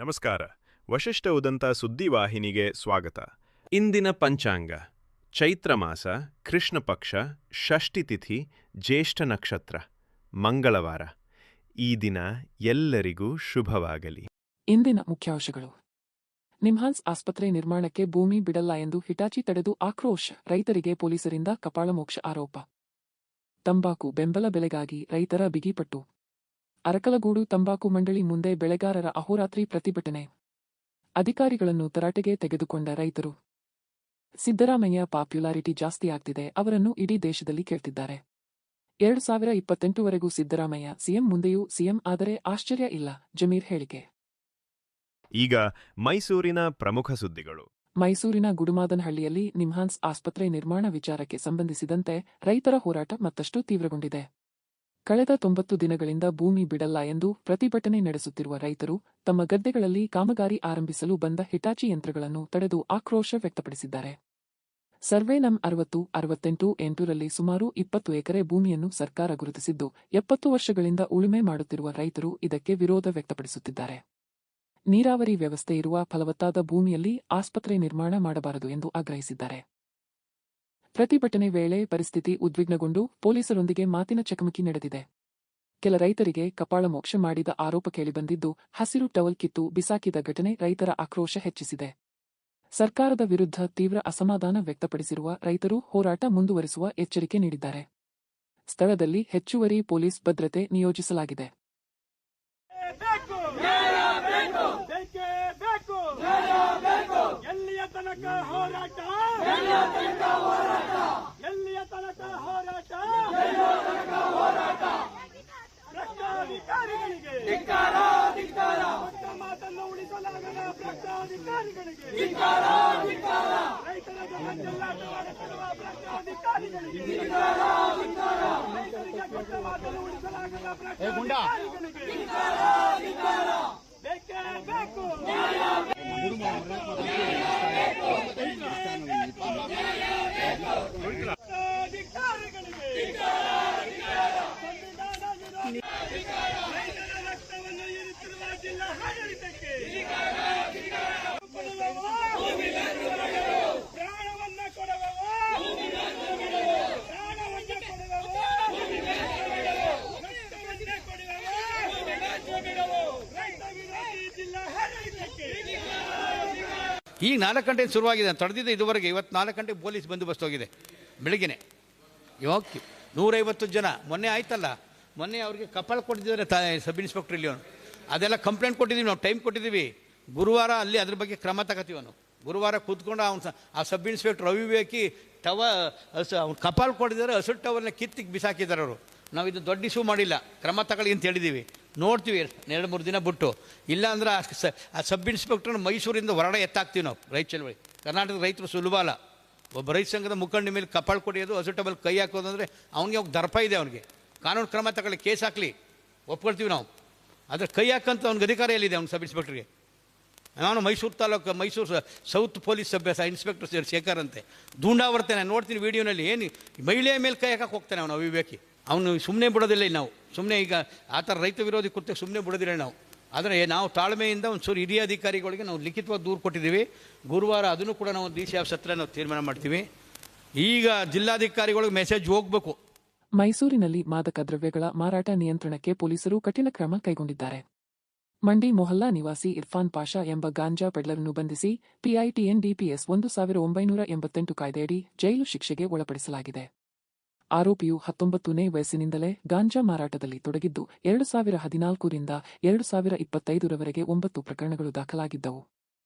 ನಮಸ್ಕಾರ. ವಶಿಷ್ಠ ಉದಂತ ಸುದ್ದಿವಾಹಿನಿಗೆ ಸ್ವಾಗತ. ಇಂದಿನ ಪಂಚಾಂಗ: ಚೈತ್ರ ಮಾಸ, ಕೃಷ್ಣ ಪಕ್ಷ, ಷಷ್ಠಿ ತಿಥಿ, ಜ್ಯೇಷ್ಠ ನಕ್ಷತ್ರ, ಮಂಗಳವಾರ. ಈ ದಿನ ಎಲ್ಲರಿಗೂ ಶುಭವಾಗಲಿ. ಇಂದಿನ ಮುಖ್ಯಾಂಶಗಳು: ನಿಮ್ಹಾನ್ಸ್ ಆಸ್ಪತ್ರೆ ನಿರ್ಮಾಣಕ್ಕೆ ಭೂಮಿ ಬಿಡಲ್ಲ ಎಂದು ಹಿಟಾಚಿ ತಡೆದು ಆಕ್ರೋಶ, ರೈತರಿಗೆ ಪೊಲೀಸರಿಂದ ಕಪಾಳಮೋಕ್ಷ ಆರೋಪ. ತಂಬಾಕು ಬೆಂಬಲ ಬೆಲೆಗಾಗಿ ರೈತರ ಬಿಗಿಪಟ್ಟು. ಅರಕಲಗೂಡು ತಂಬಾಕು ಮಂಡಳಿ ಮುಂದೆ ಬೆಳೆಗಾರರ ಅಹೋರಾತ್ರಿ ಪ್ರತಿಭಟನೆ. ಅಧಿಕಾರಿಗಳನ್ನು ತರಾಟೆಗೆ ತೆಗೆದುಕೊಂಡ ರೈತರು. ಸಿದ್ದರಾಮಯ್ಯ ಪಾಪ್ಯುಲಾರಿಟಿ ಜಾಸ್ತಿಯಾಗ್ತಿದೆ, ಅವರನ್ನು ಇಡೀ ದೇಶದಲ್ಲಿ ಕೇಳ್ತಿದ್ದಾರೆ. 2028ವರೆಗೂ ಸಿದ್ದರಾಮಯ್ಯ ಸಿಎಂ, ಮುಂದೆಯೂ ಸಿಎಂ ಆದರೆ ಆಶ್ಚರ್ಯ ಇಲ್ಲ, ಜಮೀರ್ ಹೇಳಿಕೆ. ಈಗ ಮೈಸೂರಿನ ಪ್ರಮುಖ ಸುದ್ದಿಗಳು. ಮೈಸೂರಿನ ಗುಡುಮಾದನಹಳ್ಳಿಯಲ್ಲಿ ನಿಮ್ಹಾನ್ಸ್ ಆಸ್ಪತ್ರೆ ನಿರ್ಮಾಣ ವಿಚಾರಕ್ಕೆ ಸಂಬಂಧಿಸಿದಂತೆ ರೈತರ ಹೋರಾಟ ಮತ್ತಷ್ಟು ತೀವ್ರಗೊಂಡಿದೆ. ಕಳೆದ 90 ದಿನಗಳಿಂದ ಭೂಮಿ ಬಿಡಲ್ಲ ಎಂದು ಪ್ರತಿಭಟನೆ ನಡೆಸುತ್ತಿರುವ ರೈತರು ತಮ್ಮ ಗದ್ದೆಗಳಲ್ಲಿ ಕಾಮಗಾರಿ ಆರಂಭಿಸಲು ಬಂದ ಹಿಟಾಚಿ ಯಂತ್ರಗಳನ್ನು ತಡೆದು ಆಕ್ರೋಶ ವ್ಯಕ್ತಪಡಿಸಿದ್ದಾರೆ. ಸರ್ವೆ ನಂ 60-68-8ರಲ್ಲಿ ಸುಮಾರು 20 ಎಕರೆ ಭೂಮಿಯನ್ನು ಸರ್ಕಾರ ಗುರುತಿಸಿದ್ದು 70 ವರ್ಷಗಳಿಂದ ಉಳುಮೆ ಮಾಡುತ್ತಿರುವ ರೈತರು ಇದಕ್ಕೆ ವಿರೋಧ ವ್ಯಕ್ತಪಡಿಸುತ್ತಿದ್ದಾರೆ. ನೀರಾವರಿ ವ್ಯವಸ್ಥೆ ಇರುವ ಫಲವತ್ತಾದ ಭೂಮಿಯಲ್ಲಿ ಆಸ್ಪತ್ರೆ ನಿರ್ಮಾಣ ಮಾಡಬಾರದು ಎಂದು ಆಗ್ರಹಿಸಿದ್ದಾರೆ. ಪ್ರತಿಭಟನೆ ವೇಳೆ ಪರಿಸ್ಥಿತಿ ಉದ್ವಿಗ್ನಗೊಂಡು ಪೊಲೀಸರೊಂದಿಗೆ ಮಾತಿನ ಚಕಮಕಿ ನಡೆದಿದೆ. ಕೆಲ ರೈತರಿಗೆ ಕಪಾಳಮೋಕ್ಷ ಮಾಡಿದ ಆರೋಪ ಕೇಳಿಬಂದಿದ್ದು, ಹಸಿರು ಟವಲ್ ಕಿತ್ತು ಬಿಸಾಕಿದ ಘಟನೆ ರೈತರ ಆಕ್ರೋಶ ಹೆಚ್ಚಿಸಿದೆ. ಸರ್ಕಾರದ ವಿರುದ್ಧ ತೀವ್ರ ಅಸಮಾಧಾನ ವ್ಯಕ್ತಪಡಿಸಿರುವ ರೈತರು ಹೋರಾಟ ಮುಂದುವರಿಸುವ ಎಚ್ಚರಿಕೆ ನೀಡಿದ್ದಾರೆ. ಸ್ಥಳದಲ್ಲಿ ಹೆಚ್ಚುವರಿ ಪೊಲೀಸ್ ಭದ್ರತೆ ನಿಯೋಜಿಸಲಾಗಿದೆ. ಈಗ 4 ಗಂಟೆಗೆ ಶುರುವಾಗಿದೆ, ತಡೆದಿದ್ದು ಇದುವರೆಗೆ. ಇವತ್ತು 4 ಗಂಟೆಗೆ ಪೊಲೀಸ್ ಬಂದೋಬಸ್ತ್ ಹೋಗಿದೆ ಬೆಳಗ್ಗೆನೆ. ಇವಾಗ 150 ಜನ ಮೊನ್ನೆ ಆಯ್ತಲ್ಲ, ಮೊನ್ನೆ ಅವ್ರಿಗೆ ಕಪಾಳ ಕೊಟ್ಟಿದ್ದಾರೆ ಸಬ್ ಇನ್ಸ್ಪೆಕ್ಟರ್ ಇಲ್ಲಿ. ಅವನು ಅದೆಲ್ಲ ಕಂಪ್ಲೇಂಟ್ ಕೊಟ್ಟಿದ್ದೀವಿ, ನಾವು ಟೈಮ್ ಕೊಟ್ಟಿದ್ದೀವಿ. ಗುರುವಾರ ಅಲ್ಲಿ ಅದ್ರ ಬಗ್ಗೆ ಕ್ರಮ ತಗೋತೀವಿ. ಅವನು ಗುರುವಾರ ಕೂತ್ಕೊಂಡು ಆ ಸಬ್ ಇನ್ಸ್ಪೆಕ್ಟರ್ ರವಿವೇಕಿ ಅವ್ನು ಕಪಾಲ್ ಕೊಟ್ಟಿದ್ದಾರೆ, ಹಸಿರು ಟವಲ್ನ ಕಿತ್ತಿಗೆ ಬಿಸಾಕಿದ್ದಾರೆ ಅವರು. ನಾವು ಇದು ದೊಡ್ಡ ಇಶ್ಯೂ ಮಾಡಿಲ್ಲ, ಕ್ರಮ ತಗೊಳ್ಳಿ ಅಂತ ಹೇಳಿದ್ದೀವಿ. ನೋಡ್ತೀವಿ 2-3 ದಿನ ಬಿಟ್ಟು. ಇಲ್ಲ ಅಂದ್ರೆ ಆ ಸಬ್ ಇನ್ಸ್ಪೆಕ್ಟರ್ನ ಮೈಸೂರಿಂದ ಹೊರಗಡೆ ಎತ್ತಾಕ್ತೀವಿ ನಾವು. ರೈತ ಚಳವಳಿ ಕರ್ನಾಟಕದ ರೈತರು ಸುಲಭ ಅಲ್ಲ. ಒಬ್ಬ ರೈತ ಸಂಘದ ಮುಖಂಡ ಮೇಲೆ ಕಪಾಳು ಕೊಡಿಯೋದು, ಹಸಿರು ಟವಲ್ ಕೈ ಹಾಕೋದು ಅಂದರೆ ಅವ್ನಿಗೆ ಹೋಗಿ ದರ್ಪ ಇದೆ. ಅವನಿಗೆ ಕಾನೂನು ಕ್ರಮ ತಗೊಳ್ಳಿ, ಕೇಸ್ ಹಾಕಲಿ, ಒಪ್ಕೊಳ್ತೀವಿ ನಾವು. ಆದರೆ ಕೈ ಹಾಕಂತ ಅವ್ನಿಗೆ ಅಧಿಕಾರ ಎಲ್ಲಿದೆ ಅವ್ನು ಸಬ್ ಇನ್ಸ್ಪೆಕ್ಟರ್ಗೆ? ನಾನು Mysuru taluk Mysuru south police inspector Shekhar ಅಂತೆ ದುಂಡಾವರ್ತೇನೆ. ನೋಡ್ತೀನಿ ವೀಡಿಯೋನಲ್ಲಿ, ಏನು ಮಹಿಳೆಯ ಮೇಲೆ ಕೈ ಹಾಕಕ್ಕೆ ಹೋಗ್ತಾನೆ ಅವನು ಅವಿವೇಕಿ. ಅವನು ಸುಮ್ಮನೆ ಬಿಡೋದಿಲ್ಲ. ನಾವು ಸುಮ್ಮನೆ ಈಗ ಆ ಥರ ರೈತ ವಿರೋಧಿ ಕೃತ್ಯ ಸುಮ್ಮನೆ ಬಿಡೋದಿಲ್ಲ ನಾವು. ಆದರೆ ನಾವು ತಾಳ್ಮೆಯಿಂದ ಒಂಚೂರು ಹಿರಿಯ ಅಧಿಕಾರಿಗಳಿಗೆ ನಾವು ಲಿಖಿತವಾಗಿ ದೂರು ಕೊಟ್ಟಿದ್ದೀವಿ. ಗುರುವಾರ ಅದನ್ನು ಕೂಡ ನಾವು ಡಿ ಸಿ ಆಫೀಸ್ ಹತ್ರ ನಾವು ತೀರ್ಮಾನ ಮಾಡ್ತೀವಿ. ಈಗ ಜಿಲ್ಲಾಧಿಕಾರಿಗಳಿಗೆ ಮೆಸೇಜ್ ಹೋಗಬೇಕು. ಮೈಸೂರಿನಲ್ಲಿ ಮಾದಕ ದ್ರವ್ಯಗಳ ಮಾರಾಟ ನಿಯಂತ್ರಣಕ್ಕೆ ಪೊಲೀಸರು ಕಠಿಣ ಕ್ರಮ ಕೈಗೊಂಡಿದ್ದಾರೆ. ಮಂಡಿ ಮೊಹಲ್ಲಾ ನಿವಾಸಿ ಇರ್ಫಾನ್ ಪಾಷಾ ಎಂಬ ಗಾಂಜಾ ಪೆಡ್ಲರ್ನ್ನು ಬಂಧಿಸಿ PITN-DPS 1988 ಕಾಯ್ದೆಯಡಿ ಜೈಲು ಶಿಕ್ಷೆಗೆ ಒಳಪಡಿಸಲಾಗಿದೆ. ಆರೋಪಿಯು 19ನೇ ವಯಸ್ಸಿನಿಂದಲೇ ಗಾಂಜಾ ಮಾರಾಟದಲ್ಲಿ ತೊಡಗಿದ್ದು 2014ರಿಂದ 2025ರವರೆಗೆ 9 ಪ್ರಕರಣಗಳು ದಾಖಲಾಗಿದ್ದವು.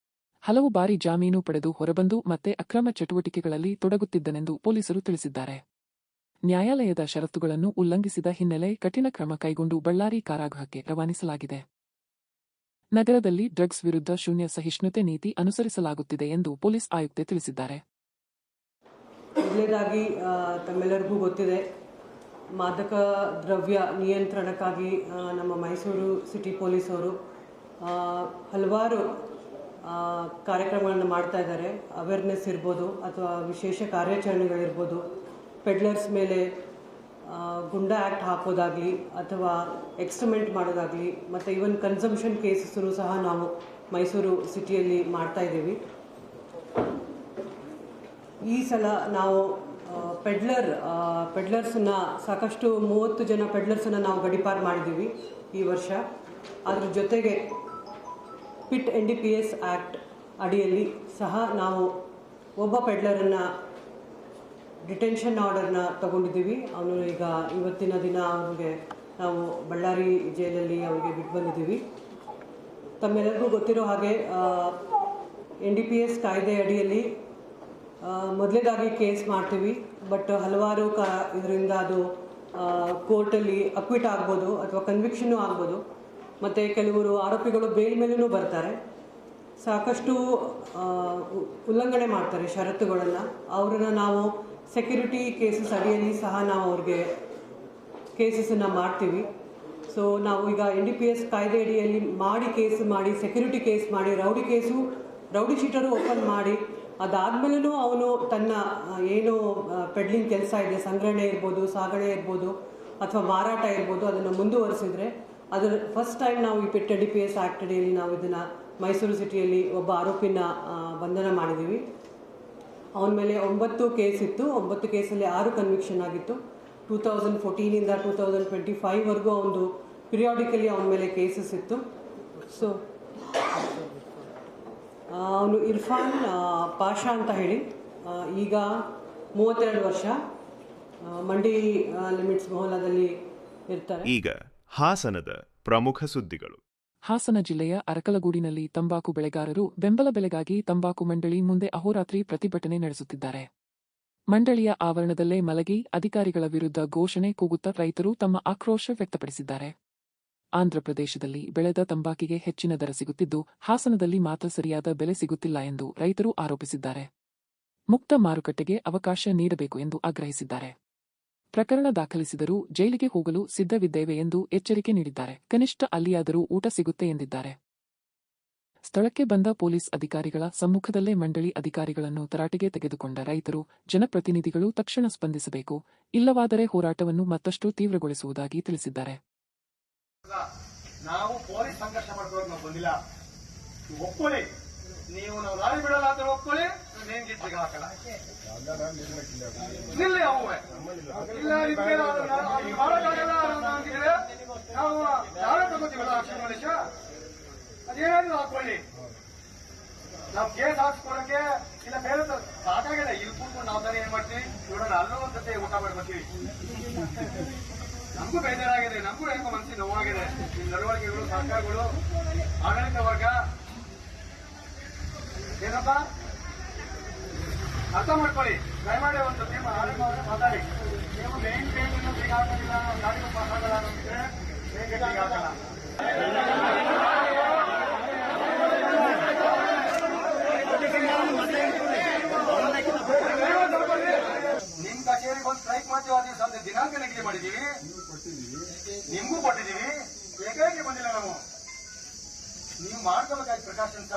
ಹಲವು ಬಾರಿ ಜಾಮೀನು ಪಡೆದು ಹೊರಬಂದು ಮತ್ತೆ ಅಕ್ರಮ ಚಟುವಟಿಕೆಗಳಲ್ಲಿ ತೊಡಗುತ್ತಿದ್ದನೆಂದು ಪೊಲೀಸರು ತಿಳಿಸಿದ್ದಾರೆ. ನ್ಯಾಯಾಲಯದ ಷರತ್ತುಗಳನ್ನು ಉಲ್ಲಂಘಿಸಿದ ಹಿನ್ನೆಲೆ ಕಠಿಣ ಕ್ರಮ ಕೈಗೊಂಡು ಬಳ್ಳಾರಿ ಕಾರಾಗೃಹಕ್ಕೆ ರವಾನಿಸಲಾಗಿದೆ. ನಗರದಲ್ಲಿ ಡ್ರಗ್ಸ್ ವಿರುದ್ಧ ಶೂನ್ಯ ಸಹಿಷ್ಣುತೆ ನೀತಿ ಅನುಸರಿಸಲಾಗುತ್ತಿದೆ ಎಂದು ಪೊಲೀಸ್ ಆಯುಕ್ತೆ ತಿಳಿಸಿದ್ದಾರೆ. ಮೊದಲನೇದಾಗಿ ತಮ್ಮೆಲ್ಲರಿಗೂ ಗೊತ್ತಿದೆ, ಮಾದಕ ದ್ರವ್ಯ ನಿಯಂತ್ರಣಕ್ಕಾಗಿ ನಮ್ಮ ಮೈಸೂರು ಸಿಟಿ ಪೊಲೀಸವರು ಹಲವಾರು ಕಾರ್ಯಕ್ರಮಗಳನ್ನು ಮಾಡ್ತಾ ಇದ್ದಾರೆ. ಅವೇರ್ನೆಸ್ ಇರ್ಬೋದು ಅಥವಾ ವಿಶೇಷ ಕಾರ್ಯಾಚರಣೆಗಳಿರ್ಬೋದು, ಪೆಡ್ಲರ್ಸ್ ಮೇಲೆ ಗುಂಡಾ ಆ್ಯಕ್ಟ್ ಹಾಕೋದಾಗಲಿ ಅಥವಾ ಎಕ್ಸ್ಟ್ರಿಮೆಂಟ್ ಮಾಡೋದಾಗಲಿ, ಮತ್ತು ಈವನ್ ಕನ್ಸಂಪ್ಷನ್ ಕೇಸಸ್ಸನ್ನು ಸಹ ನಾವು ಮೈಸೂರು ಸಿಟಿಯಲ್ಲಿ ಮಾಡ್ತಾ ಇದ್ದೀವಿ. ಈ ಸಲ ನಾವು ಪೆಡ್ಲರ್ಸನ್ನು ಸಾಕಷ್ಟು 30 ಜನ ಪೆಡ್ಲರ್ಸನ್ನು ನಾವು ಗಡೀಪಾರು ಮಾಡಿದ್ದೀವಿ ಈ ವರ್ಷ. ಅದ್ರ ಜೊತೆಗೆ ಪಿಟ್ NDPS ಆ್ಯಕ್ಟ್ ಅಡಿಯಲ್ಲಿ ಸಹ ನಾವು ಒಬ್ಬ ಪೆಡ್ಲರನ್ನು ಡಿಟೆನ್ಷನ್ ಆರ್ಡರ್ನ ತಗೊಂಡಿದ್ದೀವಿ. ಅವನು ಈಗ ಇವತ್ತಿನ ದಿನ ಅವ್ರಿಗೆ ನಾವು ಬಳ್ಳಾರಿ ಜೈಲಲ್ಲಿ ಅವರಿಗೆ ಬಿಟ್ಟು ಬಂದಿದ್ದೀವಿ. ತಮ್ಮೆಲ್ಲರಿಗೂ ಗೊತ್ತಿರೋ ಹಾಗೆ NDPS ಕಾಯ್ದೆ ಅಡಿಯಲ್ಲಿ ಮೊದಲೇದಾಗಿ ಕೇಸ್ ಮಾಡ್ತೀವಿ. ಬಟ್ ಹಲವಾರು ಇದರಿಂದ ಅದು ಕೋರ್ಟಲ್ಲಿ ಅಕ್ವಿಟ್ ಆಗ್ಬೋದು ಅಥವಾ ಕನ್ವಿಕ್ಷನ್ನು ಆಗ್ಬೋದು. ಮತ್ತು ಕೆಲವರು ಆರೋಪಿಗಳು ಬೇಲ್ ಮೇಲೂ ಬರ್ತಾರೆ, ಸಾಕಷ್ಟು ಉಲ್ಲಂಘನೆ ಮಾಡ್ತಾರೆ ಷರತ್ತುಗಳನ್ನು. ಅವರನ್ನು ನಾವು ಸೆಕ್ಯೂರಿಟಿ ಕೇಸಸ್ ಅಡಿಯಲ್ಲಿ ಸಹ ನಾವು ಅವ್ರಿಗೆ ಕೇಸಸನ್ನು ಮಾಡ್ತೀವಿ. ಸೊ ನಾವು ಈಗ NDPS ಕಾಯ್ದೆ ಅಡಿಯಲ್ಲಿ ಕೇಸ್ ಮಾಡಿ ಸೆಕ್ಯೂರಿಟಿ ಕೇಸ್ ಮಾಡಿ ರೌಡಿ ಶೀಟರು ಓಪನ್ ಮಾಡಿ ಅದಾದಮೇಲೂ ಅವನು ತನ್ನ ಏನು ಪೆಡ್ಲಿಂಗ್ ಕೆಲಸ ಇದೆ, ಸಂಗ್ರಹಣೆ ಇರ್ಬೋದು, ಸಾಗಣೆ ಇರ್ಬೋದು ಅಥವಾ ಮಾರಾಟ ಇರ್ಬೋದು, ಅದನ್ನು ಮುಂದುವರಿಸಿದ್ರೆ ಅದರ ಫಸ್ಟ್ ಟೈಮ್ ನಾವು ಈ ಪಿಟ್ NDPS ಆ್ಯಕ್ಟ್ ಅಡಿಯಲ್ಲಿ ನಾವು ಇದನ್ನು ಮೈಸೂರು ಸಿಟಿಯಲ್ಲಿ ಒಬ್ಬ ಆರೋಪಿನ ಬಂಧನ ಮಾಡಿದ್ದೀವಿ. ಅವನ ಮೇಲೆ 9 ಕೇಸ್ ಇತ್ತು. 9 ಕೇಸಲ್ಲಿ 6 ಕನ್ವಿಕ್ಷನ್ ಆಗಿತ್ತು. 2014ಇಂದ 2025ವರೆಗೂ ಅವನು ಪಿರಿಯಾಡಿಕಲಿ ಅವನ ಮೇಲೆ ಕೇಸಸ್ ಇತ್ತು. ಸೊ ಅವನು ಇರ್ಫಾನ್ ಪಾಷಾ ಅಂತ ಹೇಳಿ ಈಗ 32 ವರ್ಷ ಮಂಡಿ ಲಿಮಿಟ್ಸ್ ಮೊಹಲ್ಲಾದಲ್ಲಿ ಇರ್ತಾರೆ. ಈಗ ಹಾಸನದ ಪ್ರಮುಖ ಸುದ್ದಿಗಳು. ಹಾಸನ ಜಿಲ್ಲೆಯ ಅರಕಲಗೂಡಿನಲ್ಲಿ ತಂಬಾಕು ಬೆಳೆಗಾರರು ಬೆಂಬಲ ಬೆಲೆಗಾಗಿ ತಂಬಾಕು ಮಂಡಳಿ ಮುಂದೆ ಅಹೋರಾತ್ರಿ ಪ್ರತಿಭಟನೆ ನಡೆಸುತ್ತಿದ್ದಾರೆ. ಮಂಡಳಿಯ ಆವರಣದಲ್ಲೇ ಮಲಗಿ ಅಧಿಕಾರಿಗಳ ವಿರುದ್ಧ ಘೋಷಣೆ ಕೂಗುತ್ತಾ ರೈತರು ತಮ್ಮ ಆಕ್ರೋಶ ವ್ಯಕ್ತಪಡಿಸಿದ್ದಾರೆ. ಆಂಧ್ರಪ್ರದೇಶದಲ್ಲಿ ಬೆಳೆದ ತಂಬಾಕಿಗೆ ಹೆಚ್ಚಿನ ದರ ಸಿಗುತ್ತಿದ್ದು, ಹಾಸನದಲ್ಲಿ ಮಾತ್ರ ಸರಿಯಾದ ಬೆಲೆ ಸಿಗುತ್ತಿಲ್ಲ ಎಂದು ರೈತರು ಆರೋಪಿಸಿದ್ದಾರೆ. ಮುಕ್ತ ಮಾರುಕಟ್ಟೆಗೆ ಅವಕಾಶ ನೀಡಬೇಕು ಎಂದು ಆಗ್ರಹಿಸಿದ್ದಾರೆ. ಪ್ರಕರಣ ದಾಖಲಿಸಿದರೂ ಜೈಲಿಗೆ ಹೋಗಲು ಸಿದ್ಧವಿದ್ದೇವೆ ಎಂದು ಎಚ್ಚರಿಕೆ ನೀಡಿದ್ದಾರೆ. ಕನಿಷ್ಠ ಅಲ್ಲಿಯಾದರೂ ಊಟ ಸಿಗುತ್ತೆ ಎಂದಿದ್ದಾರೆ. ಸ್ಥಳಕ್ಕೆ ಬಂದ ಪೊಲೀಸ್ ಅಧಿಕಾರಿಗಳ ಸಮ್ಮುಖದಲ್ಲೇ ಮಂಡಳಿ ಅಧಿಕಾರಿಗಳನ್ನು ತರಾಟೆಗೆ ತೆಗೆದುಕೊಂಡ ರೈತರು, ಜನಪ್ರತಿನಿಧಿಗಳು ತಕ್ಷಣ ಸ್ಪಂದಿಸಬೇಕು, ಇಲ್ಲವಾದರೆ ಹೋರಾಟವನ್ನು ಮತ್ತಷ್ಟು ತೀವ್ರಗೊಳಿಸುವುದಾಗಿ ತಿಳಿಸಿದ್ದಾರೆ. ನಾವು ಪೊಲೀಸ್ ಸಂಘರ್ಷ ಮಾಡ್ಕೊಳ್ಳೋಕೆ ನಾವು ಬಂದಿಲ್ಲ. ಒಪ್ಕೊಳ್ಳಿ, ನೀವು ನಾವು ದಾರಿ ಬಿಡಲ್ಲ ಅಂತ ಒಪ್ಕೊಳ್ಳಿ, ನೇನ್ ಗಿಟ್ಟಿಗೆ ಹಾಕಲ್ಲ. ನಿಲ್ಲಿ ಅವುವೆ ಇಲ್ಲ ಮಾಡೋಕ್ಕಾಗಲ್ಲ ಅಂತಿದ್ರೆ ನಾವು ಯಾರೇ ತಗೋತೀವಲ್ಲ ಆಕ್ಷನ್ ಅದೇನಾದ್ರು ಹಾಕೊಳ್ಳಿ. ನಾವು ಕೇಸ್ ಹಾಕ್ಸ್ಕೊಳಕ್ಕೆ ಇಲ್ಲ ಬೇರೆ ಸಾಕಾಗಿದೆ. ಇಲ್ಲಿ ಕೂತ್ಕೊಂಡು ನಾವು ತಾನೇ ಏನ್ ಮಾಡ್ತೀವಿ ನೋಡೋಣ, ಅಲ್ಲೂ ಒಂದ್ಸತಿ ಊಟ ಮಾಡಿ ಬರ್ತೀವಿ. ನಮಗೂ ಬೇಜಾರಾಗಿದೆ, ನಮಗೂ ಏನೋ ಮನಸ್ಸಿಗೆ ನೋವಾಗಿದೆ. ಈ ನಡವಳಿಕೆಗಳು, ಸರ್ಕಾರಗಳು, ಆಡಳಿತ ವರ್ಗ ಏನಪ್ಪ ಅರ್ಥ ಮಾಡ್ಕೊಳ್ಳಿ. ದಯಮಾಡಿ ಒಂದು ಟೀಮ್ ಮಾತಾಡಿ. ನೀವು ಮೇನ್ ಗೇಟನ್ನು ಬೇಗ ಹಾಕೋದಿಲ್ಲ, ಗಾಡಿಗೂ ಪಾಸ್ ಆಗಲ್ಲ ಅಂತಿದ್ರೆ ಮೇನ್ ಗೇಟಿಗೆ ಹಾಕಲ್ಲ. ನಿಮ್ ಕಚೇರಿಗೆ ಒಂದು ಸ್ಟ್ರೈಕ್ ಮಾಡ್ತೀವಿ. ಆ ದಿವಸ ದಿನಾಂಕ ನಿಗದಿ ಮಾಡಿದೀವಿ, ನಿಮ್ಗೂ ಕೊಟ್ಟಿದ್ದೀವಿ, ಏಕಾಏಕಿ ಬಂದಿಲ್ಲ ನಾವು. ನೀವು ಮಾಡ್ಕೋಬೇಕಾಗಿ ಪ್ರಿಕಾಷನ್ಸ್.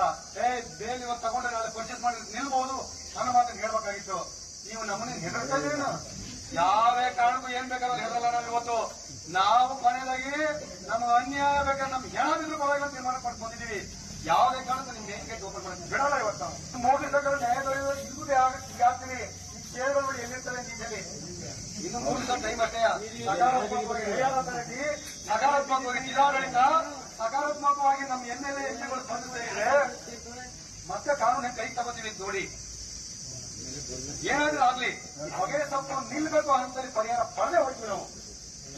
ಬೇಲ್ ಇವತ್ತು ತಗೊಂಡ್ರೆ ನಾಳೆ ಪರ್ಚೇಸ್ ಮಾಡಿ ನಿಲ್ಬಹುದು ಅನ್ನೋ ಮಾತನ್ನು ಹೇಳ್ಬೇಕಾಗಿತ್ತು. ನೀವು ನಮ್ಮನ್ನ ಹೆದರ್ತಾ ಇದ್ದೀರೇನು? ಯಾವೇ ಕಾರಣಕ್ಕೂ ಏನ್ ಬೇಕಾದ್ರೂ ಹೆದರಲ್ಲ. ನಾವು ಇವತ್ತು ನಾವು ಕೊನೆಯದಾಗಿ ನಮ್ಗೆ ಅನ್ಯಾಯ ಬೇಕಾದ್ರೆ ನಮ್ಗೆ ಏನಾದ್ರೂ ಪರವಾಗಿಲ್ಲ ತೀರ್ಮಾನ ಪಟ್ಟು ಬಂದಿದ್ದೀವಿ. ಯಾವುದೇ ಕಾರಣಕ್ಕೂ ನಿಮ್ ಮೇನ್ ಗೇಟ್ ಓಪನ್ ಮಾಡಿ ಬಿಡಲ್ಲ. ಇವತ್ತು 3 ದಿವಸಗಳು ನ್ಯಾಯ ದೊರೆಯುವ ಇಲ್ಲೂ ಆಗ್ತೀವಿ. ಈ ಷೇರುಗಳು ಎಲ್ಲಿರ್ತಾರೆ ಅಂತ ಹೇಳಿ ಇನ್ನು 3 ದಿವಸ ಟೈಮ್ ಅಷ್ಟೇ. ಸಕಾರಾತ್ಮಕವಾಗಿ ಜಿಲ್ಲಾಡಳಿತ ಸಕಾರಾತ್ಮಕವಾಗಿ ನಮ್ಮ MLA MPಗಳು ಸ್ಪಂದಿಸ್ತಾ ಇದ್ರೆ ಮತ್ತೆ ಕಾನೂನು ಕೈ ತಗೋತೀವಿ ಅಂತ ನೋಡಿ. ಏನಾದ್ರೂ ಆಗ್ಲಿ, ಹೊಗೆ ಸ್ವಲ್ಪ ನಿಲ್ಬೇಕು ಅಂತೇಳಿ ಪರಿಹಾರ ಪಡೆದೇ ಹೋಗ್ತೀವಿ ನಾವು.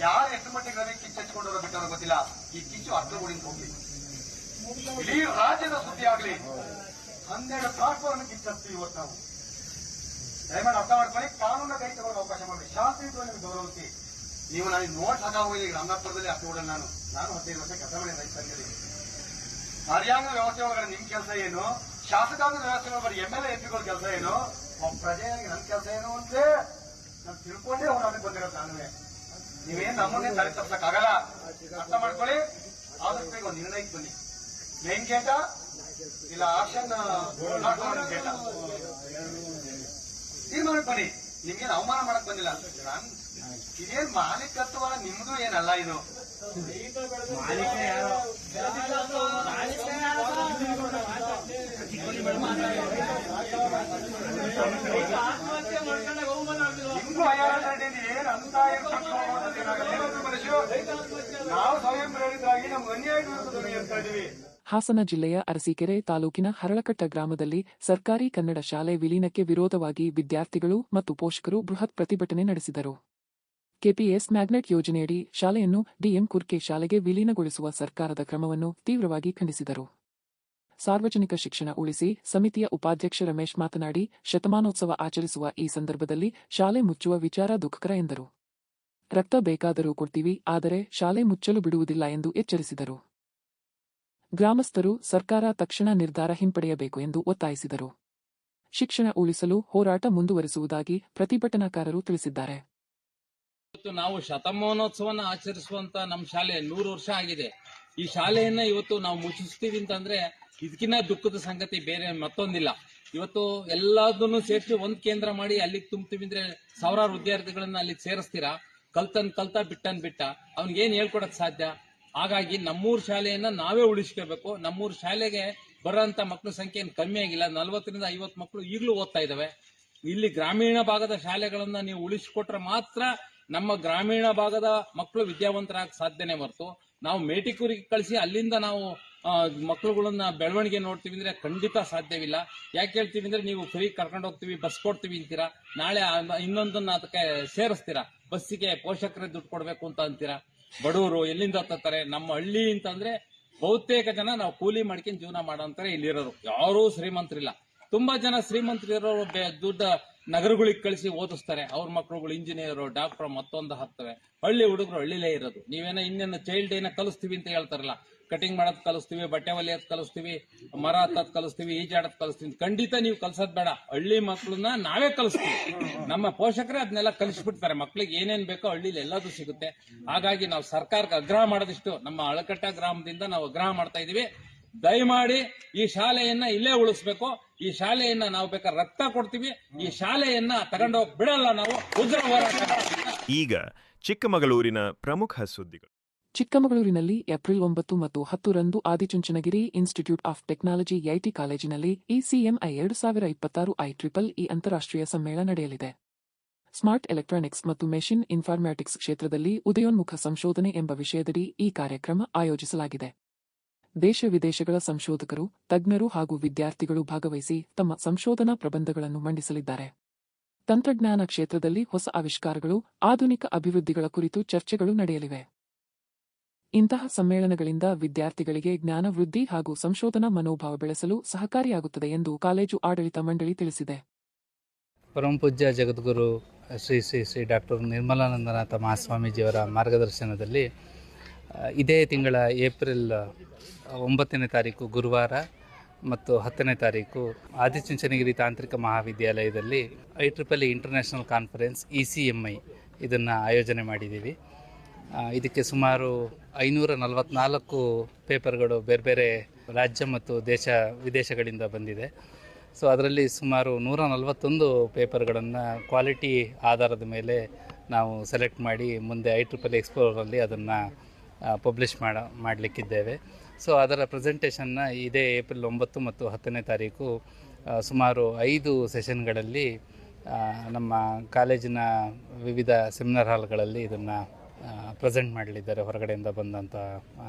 ಯಾರು ಎಷ್ಟು ಮಟ್ಟಿಗೆ ರವಿ ಕಿಚ್ಚು ಹಚ್ಕೊಂಡವ್ರು ಬಿಟ್ಟವ್ರು ಗೊತ್ತಿಲ್ಲ. ಈ ಕಿಚ್ಚು ಅರ್ಥಗುಡಿಂದ ಹೋಗ್ಲಿ, ಇಡೀ ರಾಜ್ಯದ ಸುದ್ದಿ ಆಗ್ಲಿ. 12 ಪ್ಲಾಟ್ಫಾರ್ಮ್ ಕಿಚ್ಚು ಇವತ್ತು ನಾವು. ದಯಮಾಡಿ ಅರ್ಥ ಮಾಡ್ಕೊಳ್ಳಿ. ಕಾನೂನ ಕೈ ತಗೊಳ್ಳೋ ಅವಕಾಶ ಮಾಡಿ, ಶಾಂತಿಯುತವಾಗಿ ಗೌರವಿಸಿ. ನೀವು ನನಗೆ ನೋಟ್ ಸಾಕಾಗೋಗಿ ರಾಮನಾಥಪುರದಲ್ಲಿ ಅಷ್ಟು ನೋಡಲ್ಲ. ನಾನು 15 ವರ್ಷ ಕೆಲಸ ಮಾಡಿದ ರೈತ ಸಂಘದಲ್ಲಿ. ಕಾರ್ಯಾಂಗ ವ್ಯವಸ್ಥೆ ಒಳಗಡೆ ನಿಮ್ ಕೆಲಸ ಏನು, ಶಾಸಕಾಂಗ ವ್ಯವಸ್ಥೆ ಒಳಗಡೆ MLA MPಗಳ ಕೆಲಸ ಏನು, ಪ್ರಜೆಯಾಗಿ ನನ್ನ ಕೆಲಸ ಏನು ಅಂದ್ರೆ ನಾನು ತಿಳ್ಕೊಂಡೇ ಹೋರಾಟಕ್ಕೆ ಬಂದಿರೋದು. ನಾನುವೇ ನೀವೇನ್ ನಮ್ಮನ್ನೇ ತಲೆ ತಪ್ಸಕ್ಕಾಗಲ್ಲ. ಅರ್ಥ ಮಾಡ್ಕೊಳ್ಳಿ. ಆದಷ್ಟು ಬೇಗ ಒಂದು ನಿರ್ಣಯಕ್ಕೆ ಬನ್ನಿ. ಮೇನ್ ಗೇಟ ಇಲ್ಲ ಆಕ್ಷನ್ ಗೇಟ ತೀರ್ಮಾನಕ್ಕೆ ಬನ್ನಿ. ನಿಮ್ಗೇನು ಅವಮಾನ ಮಾಡಕ್ ಬಂದಿಲ್ಲ. ಇದೇನ್ ಮಾಲೀಕತ್ವ ನಿಮ್ದು ಏನಲ್ಲ. ಇದು ಹಿಂಗೂ ಅಯ್ಯಾರಂತ ಏನ್ ಅಂತ ನಾವು ಸ್ವಯಂ ಪ್ರೇರಿತರಾಗಿ ನಮ್ಗೆ ಅನ್ಯಾಯ ಅಂತ ಇದೀವಿ. ಹಾಸನ ಜಿಲ್ಲೆಯ ಅರಸೀಕೆರೆ ತಾಲೂಕಿನ ಹರಳಕಟ್ಟ ಗ್ರಾಮದಲ್ಲಿ ಸರ್ಕಾರಿ ಕನ್ನಡ ಶಾಲೆ ವಿಲೀನಕ್ಕೆ ವಿರೋಧವಾಗಿ ವಿದ್ಯಾರ್ಥಿಗಳು ಮತ್ತು ಪೋಷಕರು ಬೃಹತ್ ಪ್ರತಿಭಟನೆ ನಡೆಸಿದರು. ಕೆಪಿಎಸ್ ಮ್ಯಾಗ್ನೆಟ್ ಯೋಜನೆಯಡಿ ಶಾಲೆಯನ್ನು ಡಿಎಂ ಕುರ್ಕೆ ಶಾಲೆಗೆ ವಿಲೀನಗೊಳಿಸುವ ಸರ್ಕಾರದ ಕ್ರಮವನ್ನು ತೀವ್ರವಾಗಿ ಖಂಡಿಸಿದರು. ಸಾರ್ವಜನಿಕ ಶಿಕ್ಷಣ ಉಳಿಸಿ ಸಮಿತಿಯ ಉಪಾಧ್ಯಕ್ಷ ರಮೇಶ್ ಮಾತನಾಡಿ, ಶತಮಾನೋತ್ಸವ ಆಚರಿಸುವ ಈ ಸಂದರ್ಭದಲ್ಲಿ ಶಾಲೆ ಮುಚ್ಚುವ ವಿಚಾರ ದುಃಖಕರ ಎಂದರು. ರಕ್ತ ಬೇಕಾದರೂ ಕೊಡ್ತೀವಿ, ಆದರೆ ಶಾಲೆ ಮುಚ್ಚಲು ಬಿಡುವುದಿಲ್ಲ ಎಂದು ಎಚ್ಚರಿಸಿದರು. ಗ್ರಾಮಸ್ಥರು ಸರ್ಕಾರ ತಕ್ಷಣ ನಿರ್ಧಾರ ಹಿಂಪಡೆಯಬೇಕು ಎಂದು ಒತ್ತಾಯಿಸಿದರು. ಶಿಕ್ಷಣ ಉಳಿಸಲು ಹೋರಾಟ ಮುಂದುವರಿಸುವುದಾಗಿ ಪ್ರತಿಭಟನಾಕಾರರು ತಿಳಿಸಿದ್ದಾರೆ. ಇವತ್ತು ನಾವು ಶತಮಾನೋತ್ಸವನ ಆಚರಿಸುವಂತ ನಮ್ಮ ಶಾಲೆ 100 ವರ್ಷ ಆಗಿದೆ. ಈ ಶಾಲೆಯನ್ನ ಇವತ್ತು ನಾವು ಮುಚ್ಚಿಸ್ತೀವಿ ಅಂತಂದ್ರೆ ಇದಕ್ಕಿಂತ ದುಃಖದ ಸಂಗತಿ ಬೇರೆ ಮತ್ತೊಂದಿಲ್ಲ. ಇವತ್ತು ಎಲ್ಲದನ್ನು ಸೇರಿಸಿ ಒಂದ್ ಕೇಂದ್ರ ಮಾಡಿ ಅಲ್ಲಿಗೆ ತುಂಬ್ತೀವಿ ಅಂದ್ರೆ ಸಾವಿರಾರು ವಿದ್ಯಾರ್ಥಿಗಳನ್ನ ಅಲ್ಲಿಗೆ ಸೇರಿಸ್ತೀರಾ? ಕಲ್ತಾ ಬಿಟ್ಟ ಅವ್ನಿಗೇನ್ ಹೇಳ್ಕೊಡಕ್ ಸಾಧ್ಯ? ಹಾಗಾಗಿ ನಮ್ಮೂರ್ ಶಾಲೆಯನ್ನ ನಾವೇ ಉಳಿಸ್ಕೋಬೇಕು. ನಮ್ಮೂರ್ ಶಾಲೆಗೆ ಬರೋಂತ ಮಕ್ಕಳ ಸಂಖ್ಯೆ ಏನು ಕಮ್ಮಿ ಆಗಿಲ್ಲ, 40ರಿಂದ 50 ಮಕ್ಕಳು ಈಗಲೂ ಓದ್ತಾ ಇದಾವೆ. ಇಲ್ಲಿ ಗ್ರಾಮೀಣ ಭಾಗದ ಶಾಲೆಗಳನ್ನ ನೀವು ಉಳಿಸಿಕೊಟ್ರೆ ಮಾತ್ರ ನಮ್ಮ ಗ್ರಾಮೀಣ ಭಾಗದ ಮಕ್ಕಳು ವಿದ್ಯಾವಂತರಾಗ ಸಾಧ್ಯನೇ ಹೊರತು ನಾವು ಮೇಟಿಕೂರಿಗೆ ಕಳಿಸಿ ಅಲ್ಲಿಂದ ನಾವು ಮಕ್ಕಳುಗಳನ್ನ ಬೆಳವಣಿಗೆ ನೋಡ್ತೀವಿ ಅಂದ್ರೆ ಖಂಡಿತ ಸಾಧ್ಯವಿಲ್ಲ. ಯಾಕೆ ಹೇಳ್ತೀವಿ ಅಂದ್ರೆ ನೀವು ಫ್ರೀ ಕರ್ಕೊಂಡು ಹೋಗ್ತೀವಿ, ಬಸ್ ಕೊಡ್ತೀವಿ ಅಂತೀರಾ, ನಾಳೆ ಇನ್ನೊಂದನ್ನ ಅದಕ್ಕೆ ಸೇರಿಸ್ತೀರಾ, ಬಸ್ಸಿಗೆ ಪೋಷಕರೇ ದುಡ್ಡು ಕೊಡ್ಬೇಕು ಅಂತ ಅಂತೀರಾ. ಬಡವರು ಎಲ್ಲಿಂದ ಹತ್ತಾರೆ? ನಮ್ಮ ಹಳ್ಳಿ ಅಂತಂದ್ರೆ ಬಹುತೇಕ ಜನ ನಾವು ಕೂಲಿ ಮಾಡ್ಕೊಂಡು ಜೀವನ ಮಾಡೋಂತಾರೆ ಇಲ್ಲಿರೋರು. ಯಾರೂ ಶ್ರೀಮಂತರಿಲ್ಲ. ತುಂಬಾ ಜನ ಶ್ರೀಮಂತರಿರೋರು ದುಡ್ಡು ನಗರಗಳಿಗೆ ಕಳಿಸಿ ಓದಿಸ್ತಾರೆ. ಅವ್ರ ಮಕ್ಕಳುಗಳು ಇಂಜಿನಿಯರ್, ಡಾಕ್ಟರ್, ಮತ್ತೊಂದು ಹತ್ತವೆ. ಹಳ್ಳಿ ಹುಡುಗರು ಹಳ್ಳಿಲೇ ಇರೋದು. ನೀವೇನೋ ಇನ್ನೇನು ಚೈಲ್ಡ್ ಏನೋ ಕಲಿಸ್ತೀವಿ ಅಂತ ಹೇಳ್ತಾರಲ್ಲ, ಕಟಿಂಗ್ ಮಾಡೋದ್ ಕಲಿಸ್ತೀವಿ, ಬಟ್ಟೆ ಹೊಲಿಯೋದ್ ಕಲಿಸ್ತೀವಿ, ಮರ ಹತ್ತದ್ ಕಲಿಸ್ತೀವಿ, ಈಜಾಡೋದ್ ಕಲಿಸ್ತೀವಿ. ಖಂಡಿತ ನೀವು ಕಲ್ಸೋದ್ ಬೇಡ. ಹಳ್ಳಿ ಮಕ್ಕಳನ್ನ ನಾವೇ ಕಲಿಸ್ತೀವಿ. ನಮ್ಮ ಪೋಷಕರೇ ಅದನ್ನೆಲ್ಲ ಕಲಿಸ್ಬಿಡ್ತಾರೆ. ಮಕ್ಳಿಗೆ ಏನೇನ್ ಬೇಕೋ ಹಳ್ಳಿಲಿ ಎಲ್ಲದೂ ಸಿಗುತ್ತೆ. ಹಾಗಾಗಿ ನಾವು ಸರ್ಕಾರಕ್ಕೆ ಆಗ್ರಹ ಮಾಡೋದಿಷ್ಟು, ನಮ್ಮ ಅಳಕಟ್ಟ ಗ್ರಾಮದಿಂದ ನಾವು ಆಗ್ರಹ ಮಾಡ್ತಾ ಇದೀವಿ. ದಯಮಾಡಿ ಈ ಶಾಲೆಯನ್ನ ಇಲ್ಲೇ ಉಳಿಸ್ಬೇಕು. ಈ ಶಾಲೆಯನ್ನ ನಾವು ಬೇಕಾದ್ರೆ ರಕ್ತ ಕೊಡ್ತೀವಿ. ಈ ಶಾಲೆಯನ್ನ ತಗೊಂಡೋಗಿ ಬಿಡಲ್ಲ ನಾವು. ಉಗ್ರ ಹೋರಾಟ. ಈಗ ಚಿಕ್ಕಮಗಳೂರಿನ ಪ್ರಮುಖ ಸುದ್ದಿಗಳು. ಚಿಕ್ಕಮಗಳೂರಿನಲ್ಲಿ ಏಪ್ರಿಲ್ 9 ಮತ್ತು 10 ರಂದು Adichunchanagiri institute of technology IT ಕಾಲೇಜಿನಲ್ಲಿ ಇಸಿಎಂಐ 2026 IEEE ಅಂತಾರಾಷ್ಟ್ರೀಯ ಸಮ್ಮೇಳನ ನಡೆಯಲಿದೆ. ಸ್ಮಾರ್ಟ್ ಎಲೆಕ್ಟ್ರಾನಿಕ್ಸ್ ಮತ್ತು ಮೆಷಿನ್ ಇನ್ಫಾರ್ಮ್ಯಾಟಿಕ್ಸ್ ಕ್ಷೇತ್ರದಲ್ಲಿ ಉದಯೋನ್ಮುಖ ಸಂಶೋಧನೆ ಎಂಬ ವಿಷಯದಡಿ ಈ ಕಾರ್ಯಕ್ರಮ ಆಯೋಜಿಸಲಾಗಿದೆ. ದೇಶ ವಿದೇಶಗಳ ಸಂಶೋಧಕರು, ತಜ್ಞರು ಹಾಗೂ ವಿದ್ಯಾರ್ಥಿಗಳು ಭಾಗವಹಿಸಿ ತಮ್ಮ ಸಂಶೋಧನಾ ಪ್ರಬಂಧಗಳನ್ನು ಮಂಡಿಸಲಿದ್ದಾರೆ. ತಂತ್ರಜ್ಞಾನ ಕ್ಷೇತ್ರದಲ್ಲಿ ಹೊಸ ಆವಿಷ್ಕಾರಗಳು, ಆಧುನಿಕ ಅಭಿವೃದ್ಧಿಗಳ ಕುರಿತು ಚರ್ಚೆಗಳು ನಡೆಯಲಿವೆ. ಇಂತಹ ಸಮ್ಮೇಳನಗಳಿಂದ ವಿದ್ಯಾರ್ಥಿಗಳಿಗೆ ಜ್ಞಾನ ವೃದ್ಧಿ ಹಾಗೂ ಸಂಶೋಧನಾ ಮನೋಭಾವ ಬೆಳೆಸಲು ಸಹಕಾರಿಯಾಗುತ್ತದೆ ಎಂದು ಕಾಲೇಜು ಆಡಳಿತ ಮಂಡಳಿ ತಿಳಿಸಿದೆ. ಪರಮಪೂಜ್ಯ ಜಗದ್ಗುರು ಶ್ರೀ ಶ್ರೀ ಶ್ರೀ ಡಾಕ್ಟರ್ ನಿರ್ಮಲಾನಂದನಾಥ ಮಹಾಸ್ವಾಮೀಜಿಯವರ ಮಾರ್ಗದರ್ಶನದಲ್ಲಿ ಇದೇ ತಿಂಗಳ ಏಪ್ರಿಲ್ 9ನೇ ತಾರೀಕು ಗುರುವಾರ ಮತ್ತು 10ನೇ ತಾರೀಕು ಆದಿಚುಂಚನಗಿರಿ ತಾಂತ್ರಿಕ ಮಹಾವಿದ್ಯಾಲಯದಲ್ಲಿ IEEE ಇಂಟರ್ನ್ಯಾಷನಲ್ ಕಾನ್ಫರೆನ್ಸ್ ECMI ಇದನ್ನು ಆಯೋಜನೆ ಮಾಡಿದ್ದೀವಿ. ಇದಕ್ಕೆ ಸುಮಾರು 544 ಪೇಪರ್ಗಳು ಬೇರೆ ಬೇರೆ ರಾಜ್ಯ ಮತ್ತು ವಿದೇಶಗಳಿಂದ ಬಂದಿದೆ. ಸೊ ಅದರಲ್ಲಿ ಸುಮಾರು 141 ಪೇಪರ್ಗಳನ್ನು ಕ್ವಾಲಿಟಿ ಆಧಾರದ ಮೇಲೆ ನಾವು ಸೆಲೆಕ್ಟ್ ಮಾಡಿ ಮುಂದೆ IEEE ಎಕ್ಸ್ಪ್ಲೋರಲ್ಲಿ ಅದನ್ನು ಪಬ್ಲಿಷ್ ಮಾಡಲಿಕ್ಕಿದ್ದೇವೆ. ಸೊ ಅದರ ಪ್ರೆಸೆಂಟೇಷನ್ನ ಇದೇ ಏಪ್ರಿಲ್ 9 ಮತ್ತು 10ನೇ ತಾರೀಕು ಸುಮಾರು 5 ಸೆಷನ್ಗಳಲ್ಲಿ ನಮ್ಮ ಕಾಲೇಜಿನ ವಿವಿಧ ಸೆಮಿನಾರ್ ಹಾಲ್ಗಳಲ್ಲಿ ಇದನ್ನು ಪ್ರೆಸೆಂಟ್ ಮಾಡಲಿದ್ದಾರೆ ಹೊರಗಡೆಯಿಂದ ಬಂದಂಥ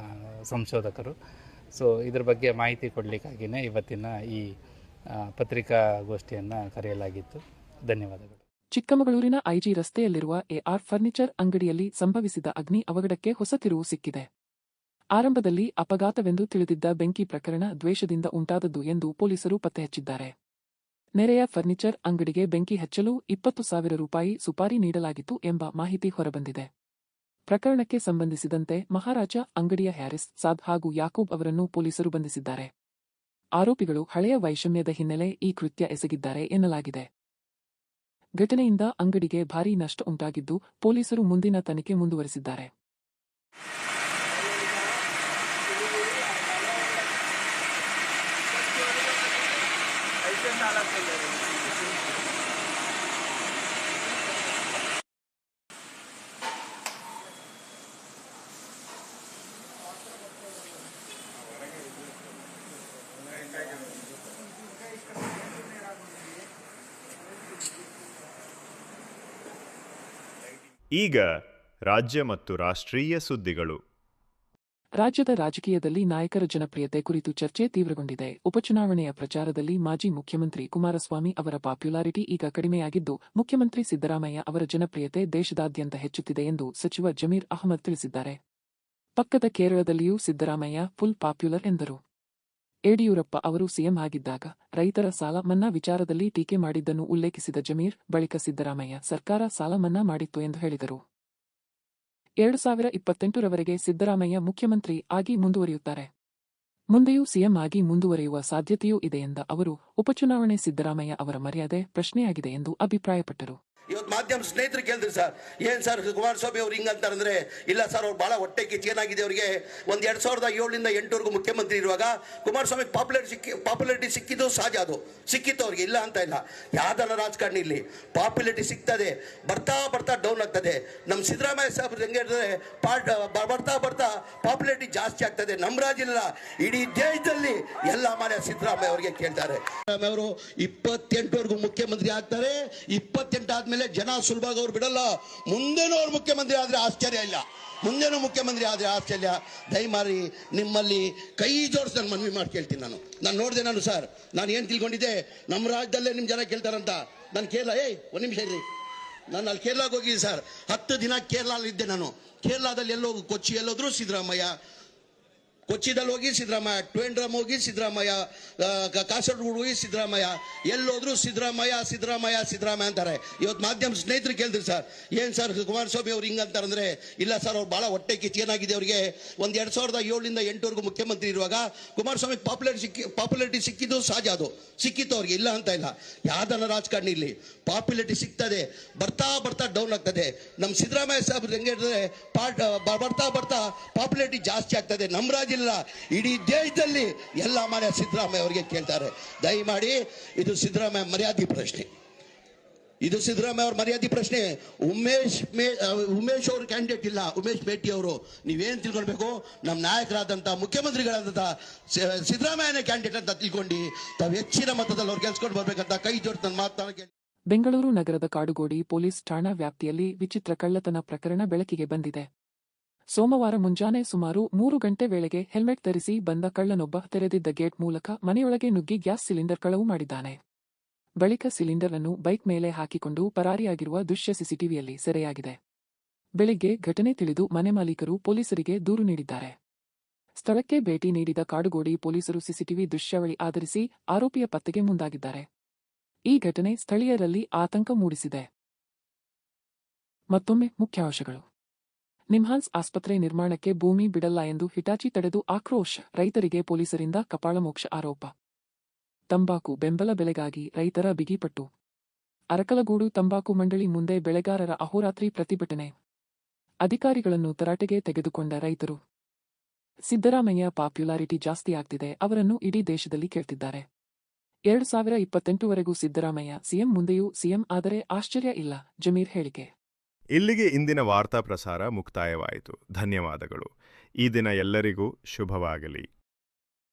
ಸಂಶೋಧಕರು. ಸೊ ಇದ್ರ ಬಗ್ಗೆ ಮಾಹಿತಿ ಕೊಡಲಿಕ್ಕಾಗಿಯೇ ಇವತ್ತಿನ ಈ ಪತ್ರಿಕಾಗೋಷ್ಠಿಯನ್ನು ಕರೆಯಲಾಗಿತ್ತು. ಧನ್ಯವಾದಗಳು. ಚಿಕ್ಕಮಗಳೂರಿನ ಐಜಿ ರಸ್ತೆಯಲ್ಲಿರುವ AR ಫರ್ನಿಚರ್ ಅಂಗಡಿಯಲ್ಲಿ ಸಂಭವಿಸಿದ ಅಗ್ನಿ ಅವಘಡಕ್ಕೆ ಹೊಸ ತಿರುವು ಸಿಕ್ಕಿದೆ. ಆರಂಭದಲ್ಲಿ ಅಪಘಾತವೆಂದು ತಿಳಿದಿದ್ದ ಬೆಂಕಿ ಪ್ರಕರಣ ದ್ವೇಷದಿಂದ ಉಂಟಾದದ್ದು ಎಂದು ಪೊಲೀಸರು ಪತ್ತೆ ಹಚ್ಚಿದ್ದಾರೆ. ನೆರೆಯ ಫರ್ನಿಚರ್ ಅಂಗಡಿಗೆ ಬೆಂಕಿ ಹಚ್ಚಲು 20,000 ರೂಪಾಯಿ ಸುಪಾರಿ ನೀಡಲಾಗಿತ್ತು ಎಂಬ ಮಾಹಿತಿ ಹೊರಬಂದಿದೆ. ಪ್ರಕರಣಕ್ಕೆ ಸಂಬಂಧಿಸಿದಂತೆ ಮಹಾರಾಜ ಅಂಗಡಿಯ ಹ್ಯಾರಿಸ್ ಸಾದ್ ಹಾಗೂ ಯಾಕೂಬ್ ಅವರನ್ನು ಪೊಲೀಸರು ಬಂಧಿಸಿದ್ದಾರೆ. ಆರೋಪಿಗಳು ಹಳೆಯ ವೈಷಮ್ಯದ ಹಿನ್ನೆಲೆ ಈ ಕೃತ್ಯ ಎಸಗಿದ್ದಾರೆ ಎನ್ನಲಾಗಿದೆ. ಘಟನೆಯಿಂದ ಅಂಗಡಿಗೆ ಭಾರೀ ನಷ್ಟ ಉಂಟಾಗಿದ್ದು ಪೊಲೀಸರು ಮುಂದಿನ ತನಿಖೆ ಮುಂದುವರೆಸಿದ್ದಾರೆ. ಈಗ ರಾಜ್ಯ ಮತ್ತು ರಾಷ್ಟ್ರೀಯ ಸುದ್ದಿಗಳು. ರಾಜ್ಯದ ರಾಜಕೀಯದಲ್ಲಿ ನಾಯಕರ ಜನಪ್ರಿಯತೆ ಕುರಿತು ಚರ್ಚೆ ತೀವ್ರಗೊಂಡಿದೆ. ಉಪಚುನಾವಣೆಯ ಪ್ರಚಾರದಲ್ಲಿ ಮಾಜಿ ಮುಖ್ಯಮಂತ್ರಿ ಕುಮಾರಸ್ವಾಮಿ ಅವರ ಪಾಪ್ಯುಲಾರಿಟಿ ಈಗ ಕಡಿಮೆಯಾಗಿದ್ದು, ಮುಖ್ಯಮಂತ್ರಿ ಸಿದ್ದರಾಮಯ್ಯ ಅವರ ಜನಪ್ರಿಯತೆ ದೇಶದಾದ್ಯಂತ ಹೆಚ್ಚುತ್ತಿದೆ ಎಂದು ಸಚಿವ ಜಮೀರ್ ಅಹ್ಮದ್ ತಿಳಿಸಿದ್ದಾರೆ. ಪಕ್ಕದ ಕೇರಳದಲ್ಲಿಯೂ ಸಿದ್ದರಾಮಯ್ಯ ಫುಲ್ ಪಾಪ್ಯುಲರ್ ಎಂದರು. ಯಡಿಯೂರಪ್ಪ ಅವರು ಸಿಎಂ ಆಗಿದ್ದಾಗ ರೈತರ ಸಾಲ ಮನ್ನಾ ವಿಚಾರದಲ್ಲಿ ಟೀಕೆ ಮಾಡಿದ್ದನ್ನು ಉಲ್ಲೇಖಿಸಿದ ಜಮೀರ್, ಬಳಿಕ ಸಿದ್ದರಾಮಯ್ಯ ಸರ್ಕಾರ ಸಾಲ ಮನ್ನಾ ಮಾಡಿತ್ತು ಎಂದು ಹೇಳಿದರು. 2028ರವರೆಗೆ ಸಿದ್ದರಾಮಯ್ಯ ಮುಖ್ಯಮಂತ್ರಿ ಆಗಿ ಮುಂದುವರಿಯುತ್ತಾರೆ. ಮುಂದೆಯೂ ಸಿಎಂ ಆಗಿ ಮುಂದುವರಿಯುವ ಸಾಧ್ಯತೆಯೂ ಇದೆ ಎಂದ ಅವರು, ಉಪಚುನಾವಣೆ ಸಿದ್ದರಾಮಯ್ಯ ಅವರ ಮರ್ಯಾದೆ ಪ್ರಶ್ನೆಯಾಗಿದೆ ಎಂದು ಅಭಿಪ್ರಾಯಪಟ್ಟರು. ಇವತ್ತು ಮಾಧ್ಯಮ ಸ್ನೇಹಿತರು ಕೇಳಿದ್ರಿ ಸರ್, ಏನ್ ಸರ್ ಕುಮಾರಸ್ವಾಮಿ ಅವ್ರು ಹಿಂಗಂತಾರಂದ್ರೆ, ಇಲ್ಲ ಸರ್ ಅವ್ರು ಬಹಳ ಹೊಟ್ಟೆ ಕಿಚ್ಚು ಏನಾಗಿದೆ ಅವರಿಗೆ. ಒಂದು 2007ರಿಂದ 8ವರೆಗೂ ಮುಖ್ಯಮಂತ್ರಿ ಇರುವಾಗ ಕುಮಾರಸ್ವಾಮಿ ಪಾಪ್ಯುಲಾರಿಟಿ ಸಿಕ್ಕಿದ್ದು ಸಹಜ, ಅದು ಸಿಕ್ಕಿತ್ತು ಅವ್ರಿಗೆ, ಇಲ್ಲ ಅಂತ ಇಲ್ಲ. ಯಾವ್ದನ್ನ ರಾಜಕಾರಣಿ ಇಲ್ಲಿ ಪಾಪ್ಯುಲಾರಿಟಿ ಸಿಗ್ತದೆ, ಬರ್ತಾ ಬರ್ತಾ ಡೌನ್ ಆಗ್ತದೆ. ನಮ್ಮ ಸಿದ್ದರಾಮಯ್ಯ ಸಾಹೇಬ್ರು ಹೆಂಗೆ ಹೇಳಿದ್ರೆ ಬರ್ತಾ ಬರ್ತಾ ಪಾಪ್ಯುಲಾರಿಟಿ ಜಾಸ್ತಿ ಆಗ್ತದೆ. ನಮ್ಮ ರಾಜ್ಯ ಇಲ್ಲ, ಇಡೀ ದೇಶದಲ್ಲಿ ಎಲ್ಲ ಮನೆ ಸಿದ್ದರಾಮಯ್ಯ ಅವರಿಗೆ ಕೇಳ್ತಾರೆ. ಅವರು 28ವರೆಗೂ ಮುಖ್ಯಮಂತ್ರಿ ಆಗ್ತಾರೆ. 28 ಆದ್ಮೇಲೆ ಜನ ಸುಲಭವಾಗಿ ಅವ್ರು ಬಿಡಲ್ಲ. ಮುಂದೇನೂ ಅವ್ರು ಮುಖ್ಯಮಂತ್ರಿ ಆದ್ರೆ ಆಶ್ಚರ್ಯ ಇಲ್ಲ, ಮುಂದೇನೂ ಮುಖ್ಯಮಂತ್ರಿ ಆದ್ರೆ ಆಶ್ಚರ್ಯ. ದಯಮಾಡಿ ನಿಮ್ಮಲ್ಲಿ ಕೈ ಜೋಡಿಸಿ ನಾನು ಮನವಿ ಮಾಡಿ ಕೇಳ್ತೀನಿ. ನಾನು ನೋಡಿದೆ, ಸರ್ ನಾನು ಏನು ತಿಳ್ಕೊಂಡಿದ್ದೆ, ನಮ್ಮ ರಾಜ್ಯದಲ್ಲೇ ನಿಮ್ಮ ಜನ ಕೇಳ್ತಾರಂತ. ನಾನು ಕೇರಳ, ಒಂದು ನಿಮಿಷ ಇರ್ರಿ, ನಾನು ಅಲ್ಲಿ ಕೇರಳಕ್ಕೆ ಹೋಗಿದ್ದೆ ಸರ್. 10 ದಿನ ಕೇರಳಲ್ಲಿದ್ದೆ ನಾನು. ಕೇರಳದಲ್ಲಿ ಎಲ್ಲೋಗಿ ಕೊಚ್ಚಿ ಎಲ್ಲೋದ್ರು ಸಿದ್ದರಾಮಯ್ಯ, ಕೊಚ್ಚಿದಲ್ಲಿ ಹೋಗಿ ಸಿದ್ದರಾಮಯ್ಯ, ಟ್ವೇಂಡ್ರಮ್ ಹೋಗಿ ಸಿದ್ದರಾಮಯ್ಯ, ಕಾಸರಗೋಡು ಹೋಗಿ ಸಿದ್ದರಾಮಯ್ಯ, ಎಲ್ಲೋದ್ರು ಸಿದ್ದರಾಮಯ್ಯ ಸಿದ್ದರಾಮಯ್ಯ ಸಿದ್ದರಾಮಯ್ಯ ಅಂತಾರೆ. ಇವತ್ತು ಮಾಧ್ಯಮ ಸ್ನೇಹಿತರು ಕೇಳಿದ್ರಿ ಸರ್, ಏನ್ ಸರ್ ಕುಮಾರಸ್ವಾಮಿ ಅವ್ರು ಹಿಂಗಂತಾರಂದ್ರೆ, ಇಲ್ಲ ಸರ್ ಅವ್ರು ಬಹಳ ಹೊಟ್ಟೆ ಕಿಚ್ಚು ಏನಾಗಿದೆ ಅವರಿಗೆ. ಒಂದು 2007ರಿಂದ 8ವರೆಗೂ ಮುಖ್ಯಮಂತ್ರಿ ಇರುವಾಗ ಕುಮಾರಸ್ವಾಮಿ ಪಾಪ್ಯುಲಾರಿಟಿ ಸಿಕ್ಕಿದ್ದು ಸಹಜ, ಅದು ಸಿಕ್ಕಿತ್ತು ಅವ್ರಿಗೆ, ಇಲ್ಲ ಅಂತ ಇಲ್ಲ. ಯಾವ್ದನ್ನ ರಾಜಕಾರಣಿ ಇಲ್ಲಿ ಪಾಪ್ಯುಲಾರಿಟಿ ಸಿಗ್ತದೆ, ಬರ್ತಾ ಬರ್ತಾ ಡೌನ್ ಆಗ್ತದೆ. ನಮ್ಮ ಸಿದ್ದರಾಮಯ್ಯ ಸಾಹೇಬ್ರು ಹೆಂಗೆ ಹೇಳಿದ್ರೆ ಬರ್ತಾ ಬರ್ತಾ ಪಾಪ್ಯುಲಾರಿಟಿ ಜಾಸ್ತಿ ಆಗ್ತದೆ. ನಮ್ಮ ರಾಜ್ಯ ಇಲ್ಲ, ಇಡೀ ದೇಶದಲ್ಲಿ ಎಲ್ಲ ಮನೆ ಸಿದ್ದರಾಮಯ್ಯ ಅವರಿಗೆ ಕೇಳ್ತಾರೆ. ದಯಮಾಡಿ ಇದು ಸಿದ್ದರಾಮಯ್ಯ ಮರ್ಯಾದೆ ಪ್ರಶ್ನೆ, ಇದು ಸಿದ್ದರಾಮಯ್ಯ ಅವ್ರ ಮರ್ಯಾದೆ ಪ್ರಶ್ನೆ. ಉಮೇಶ್ ಅವ್ರ ಕ್ಯಾಂಡಿಡೇಟ್ ಇಲ್ಲ, ಉಮೇಶ್ ಮೇಟಿ ಅವರು. ನೀವೇನ್ ತಿಳ್ಕೊಳ್ಬೇಕು, ನಮ್ಮ ನಾಯಕರಾದಂತ ಮುಖ್ಯಮಂತ್ರಿಗಳಾದಂತ ಸಿದ್ದರಾಮಯ್ಯನೇ ಕ್ಯಾಂಡಿಡೇಟ್ ಅಂತ ತಿಳ್ಕೊಂಡು ತಾವು ಹೆಚ್ಚಿನ ಮತದಲ್ಲಿ ಅವ್ರು ಗೆಲ್ಸ್ಕೊಂಡು ಬರ್ಬೇಕಂತ ಕೈ ಜೋಡಿಸಿ ನನ್ನ ಮಾತನಾಡಿ. ಬೆಂಗಳೂರು ನಗರದ ಕಾಡುಗೋಡಿ ಪೊಲೀಸ್ ಠಾಣಾ ವ್ಯಾಪ್ತಿಯಲ್ಲಿ ವಿಚಿತ್ರ ಕಳ್ಳತನ ಪ್ರಕರಣ ಬೆಳಕಿಗೆ ಬಂದಿದೆ. ಸೋಮವಾರ ಮುಂಜಾನೆ ಸುಮಾರು 3 ಗಂಟೆ ವೇಳೆಗೆ ಹೆಲ್ಮೆಟ್ ಧರಿಸಿ ಬಂದ ಕಳ್ಳನೊಬ್ಬ ತೆರೆದಿದ್ದ ಗೇಟ್ ಮೂಲಕ ಮನೆಯೊಳಗೆ ನುಗ್ಗಿ ಗ್ಯಾಸ್ ಸಿಲಿಂಡರ್ ಕಳವು ಮಾಡಿದ್ದಾನೆ. ಬಳಿಕ ಸಿಲಿಂಡರ್ ಅನ್ನು ಬೈಕ್ ಮೇಲೆ ಹಾಕಿಕೊಂಡು ಪರಾರಿಯಾಗಿರುವ ದೃಶ್ಯ ಸಿಸಿಟಿವಿಯಲ್ಲಿ ಸೆರೆಯಾಗಿದೆ. ಬೆಳಿಗ್ಗೆ ಘಟನೆ ತಿಳಿದು ಮನೆ ಮಾಲೀಕರು ಪೊಲೀಸರಿಗೆ ದೂರು ನೀಡಿದ್ದಾರೆ. ಸ್ಥಳಕ್ಕೆ ಭೇಟಿ ನೀಡಿದ ಕಾಡುಗೋಡಿ ಪೊಲೀಸರು ಸಿಸಿಟಿವಿ ದೃಶ್ಯಾವಳಿ ಆಧರಿಸಿ ಆರೋಪಿಯ ಪತ್ತೆಗೆ ಮುಂದಾಗಿದ್ದಾರೆ. ಈ ಘಟನೆ ಸ್ಥಳೀಯರಲ್ಲಿ ಆತಂಕ ಮೂಡಿಸಿದೆ. ಮತ್ತೊಮ್ಮೆ ಮುಖ್ಯಾಂಶಗಳು. ನಿಮ್ಹಾನ್ಸ್ ಆಸ್ಪತ್ರೆ ನಿರ್ಮಾಣಕ್ಕೆ ಭೂಮಿ ಬಿಡಲ್ಲ ಎಂದು ಹಿಟಾಚಿ ತಡೆದು ಆಕ್ರೋಶ, ರೈತರಿಗೆ ಪೊಲೀಸರಿಂದ ಕಪಾಳಮೋಕ್ಷ ಆರೋಪ. ತಂಬಾಕು ಬೆಂಬಲ ಬೆಲೆಗಾಗಿ ರೈತರ ಬಿಗಿಪಟ್ಟು. ಅರಕಲಗೂಡು ತಂಬಾಕು ಮಂಡಳಿ ಮುಂದೆ ಬೆಳೆಗಾರರ ಅಹೋರಾತ್ರಿ ಪ್ರತಿಭಟನೆ. ಅಧಿಕಾರಿಗಳನ್ನು ತರಾಟೆಗೆ ತೆಗೆದುಕೊಂಡ ರೈತರು. ಸಿದ್ದರಾಮಯ್ಯ ಪಾಪ್ಯುಲಾರಿಟಿ ಜಾಸ್ತಿ ಆಗ್ತಿದೆ, ಅವರನ್ನು ಇಡೀ ದೇಶದಲ್ಲಿ ಕೇಳ್ತಿದ್ದಾರೆ. 2028ವರೆಗೂ ಸಿದ್ದರಾಮಯ್ಯ ಸಿಎಂ, ಮುಂದೆಯೂ ಸಿಎಂ ಆದರೆ ಆಶ್ಚರ್ಯ ಇಲ್ಲ, ಜಮೀರ್ ಹೇಳಿಕೆ. ಇಲ್ಲಿಗೆ ಇಂದಿನ ವಾರ್ತಾ ಪ್ರಸಾರ ಮುಕ್ತಾಯವಾಯಿತು. ಧನ್ಯವಾದಗಳು. ಈ ದಿನ ಎಲ್ಲರಿಗೂ ಶುಭವಾಗಲಿ.